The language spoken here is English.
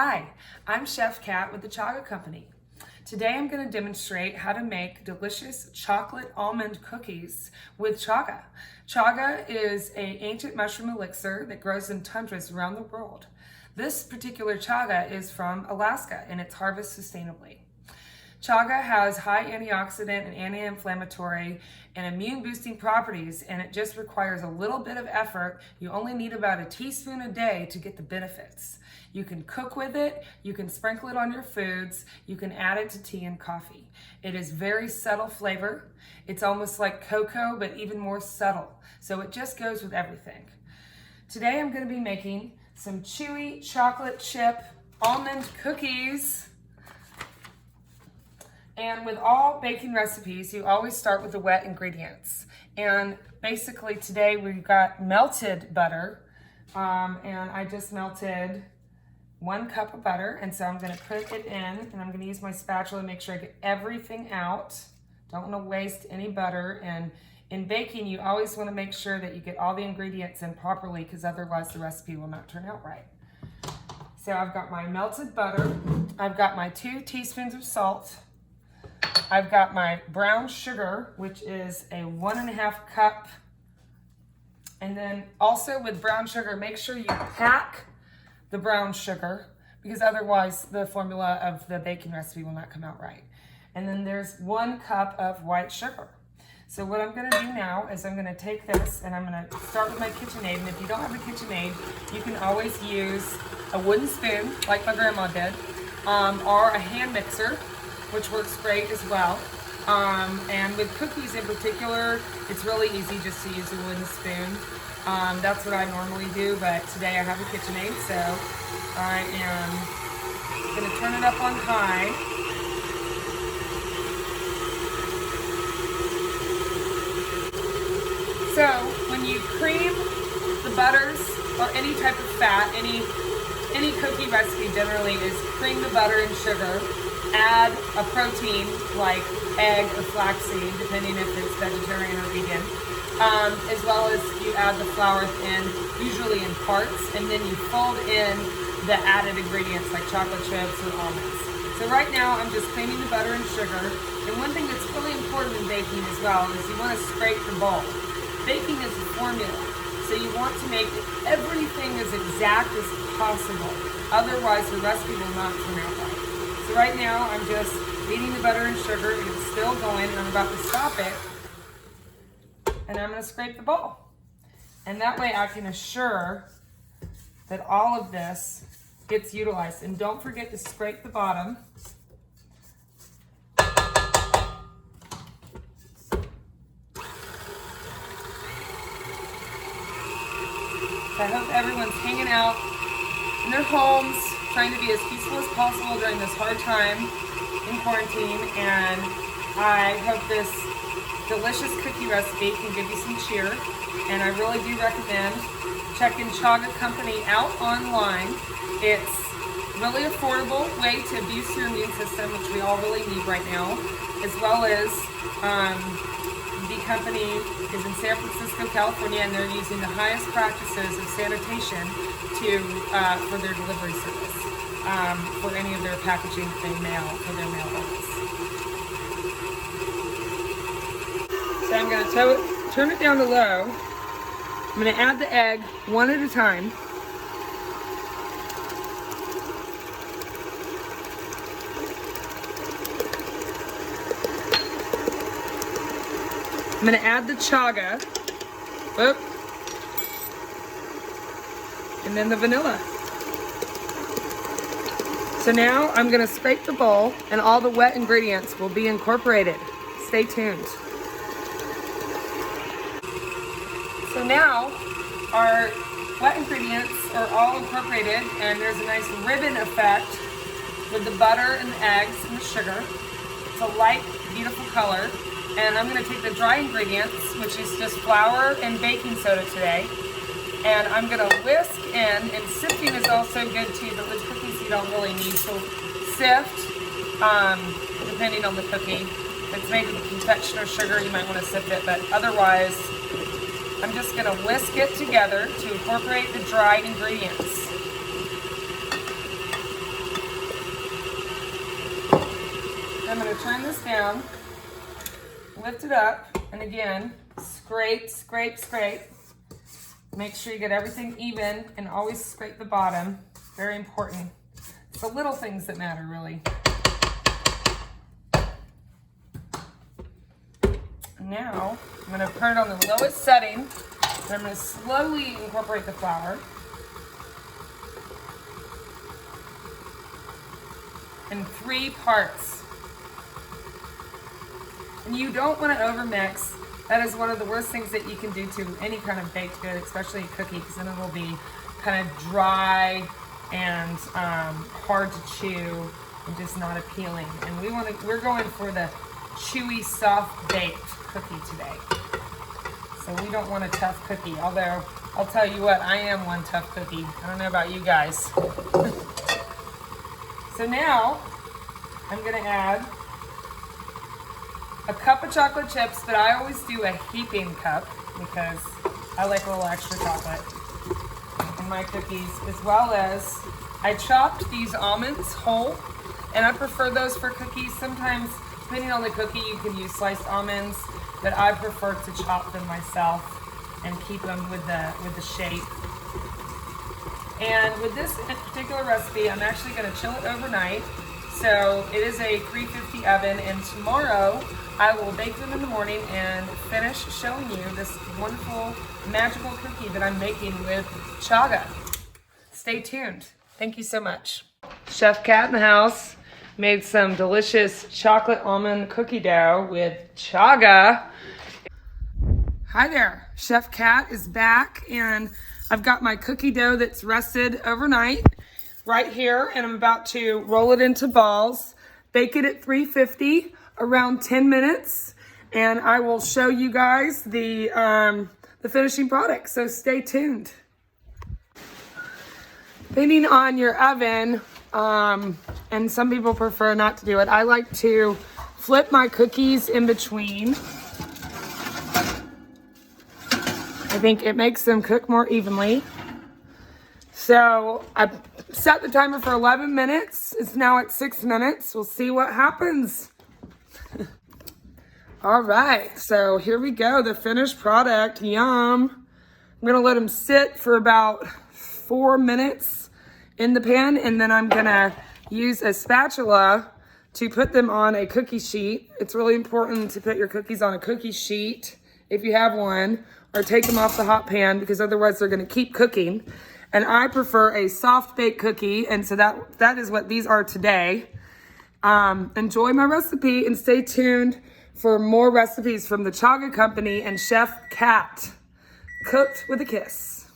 Hi, I'm Chef Kat with the Chaga Company. Today I'm going to demonstrate how to make delicious chocolate almond cookies with chaga. Chaga is an ancient mushroom elixir that grows in tundras around the world. This particular chaga is from Alaska and it's harvested sustainably. Chaga has high antioxidant and anti-inflammatory and immune boosting properties, and it just requires a little bit of effort. You only need about a teaspoon a day to get the benefits. You can cook with it, you can sprinkle it on your foods, you can add it to tea and coffee. It is very subtle flavor. It's almost like cocoa, but even more subtle. So it just goes with everything. Today I'm going to be making some chewy chocolate chip almond cookies. And with all baking recipes, you always start with the wet ingredients. And basically today we've got melted butter. And I just melted 1 cup of butter. And so I'm gonna put it in and I'm gonna use my spatula to make sure I get everything out. Don't wanna waste any butter. And in baking, you always wanna make sure that you get all the ingredients in properly because otherwise the recipe will not turn out right. So I've got my melted butter. I've got my 2 teaspoons of salt. I've got my brown sugar, which is a 1.5 cup. And then also with brown sugar, make sure you pack the brown sugar because otherwise the formula of the baking recipe will not come out right. And then there's 1 cup of white sugar. So what I'm gonna do now is I'm gonna take this and I'm gonna start with my KitchenAid. And if you don't have a KitchenAid, you can always use a wooden spoon like my grandma did, or a hand mixer, which works great as well. And with cookies in particular, it's really easy just to use a wooden spoon. That's what I normally do, but today I have a KitchenAid, so I am gonna turn it up on high. So when you cream the butters or any type of fat, any cookie recipe generally is cream the butter and sugar, add a protein like egg or flaxseed, depending if it's vegetarian or vegan, as well as you add the flour in, usually in parts, and then you fold in the added ingredients like chocolate chips or almonds. So right now I'm just creaming the butter and sugar, and one thing that's really important in baking as well is you want to scrape the bowl. Baking is a formula, so you want to make everything as exact as possible, otherwise the recipe will not turn out right. So right now, I'm just beating the butter and sugar. It's still going, and I'm about to stop it. And I'm going to scrape the bowl. And that way I can assure that all of this gets utilized. And don't forget to scrape the bottom. So I hope everyone's hanging out in their homes, trying to be as peaceful as possible during this hard time in quarantine, and I hope this delicious cookie recipe can give you some cheer. And I really do recommend checking Chaga Company out online. It's really affordable way to boost your immune system, which we all really need right now, as well as the company is in San Francisco, California, and they're using the highest practices of sanitation for their delivery service, for any of their packaging they mail for their mail orders. So I'm going to turn it down to low. I'm going to add the egg one at a time. I'm going to add the chaga. Whoop. And then the vanilla. So now I'm going to scrape the bowl and all the wet ingredients will be incorporated. Stay tuned. So now our wet ingredients are all incorporated and there's a nice ribbon effect with the butter and the eggs and the sugar. It's a light, beautiful color. And I'm going to take the dry ingredients, which is just flour and baking soda today, and I'm going to whisk in, and sifting is also good too, but with cookies you don't really need to sift, depending on the cookie. If it's made with confectioner sugar, you might want to sift it, but otherwise I'm just going to whisk it together to incorporate the dried ingredients. I'm going to turn this down, lift it up, and again, scrape, scrape, scrape. Make sure you get everything even and always scrape the bottom. Very important. It's the little things that matter, really. Now, I'm going to put it on the lowest setting, and I'm going to slowly incorporate the flour. In 3 parts. And you don't want to overmix. That is one of the worst things that you can do to any kind of baked good, especially a cookie, because then it will be kind of dry and hard to chew and just not appealing. And we're going for the chewy, soft baked cookie today. So we don't want a tough cookie, although I'll tell you what, I am one tough cookie. I don't know about you guys. So now I'm gonna add a cup of chocolate chips, but I always do a heaping cup because I like a little extra chocolate in my cookies, as well as I chopped these almonds whole, and I prefer those for cookies. Sometimes, depending on the cookie, you can use sliced almonds, but I prefer to chop them myself and keep them with the shape. And with this particular recipe, I'm actually going to chill it overnight. So it is a 350 oven, and tomorrow I will bake them in the morning and finish showing you this wonderful magical cookie that I'm making with Chaga. Stay tuned. Thank you so much. Chef Kat in the house made some delicious chocolate almond cookie dough with Chaga. Hi there, Chef Kat is back, and I've got my cookie dough that's rested overnight right here, and I'm about to roll it into balls, bake it at 350 around 10 minutes, and I will show you guys the finishing product, so stay tuned. Depending on your oven, and some people prefer not to do it, I like to flip my cookies in between. I think it makes them cook more evenly. So I set the timer for 11 minutes. It's now at 6 minutes. We'll see what happens. All right, so here we go, the finished product. Yum. I'm gonna let them sit for about 4 minutes in the pan, and then I'm gonna use a spatula to put them on a cookie sheet. It's really important to put your cookies on a cookie sheet if you have one, or take them off the hot pan, because otherwise they're gonna keep cooking. And I prefer a soft baked cookie, and so that is what these are today. Enjoy my recipe and stay tuned for more recipes from the Chaga Company and Chef Kat. Cooked with a kiss.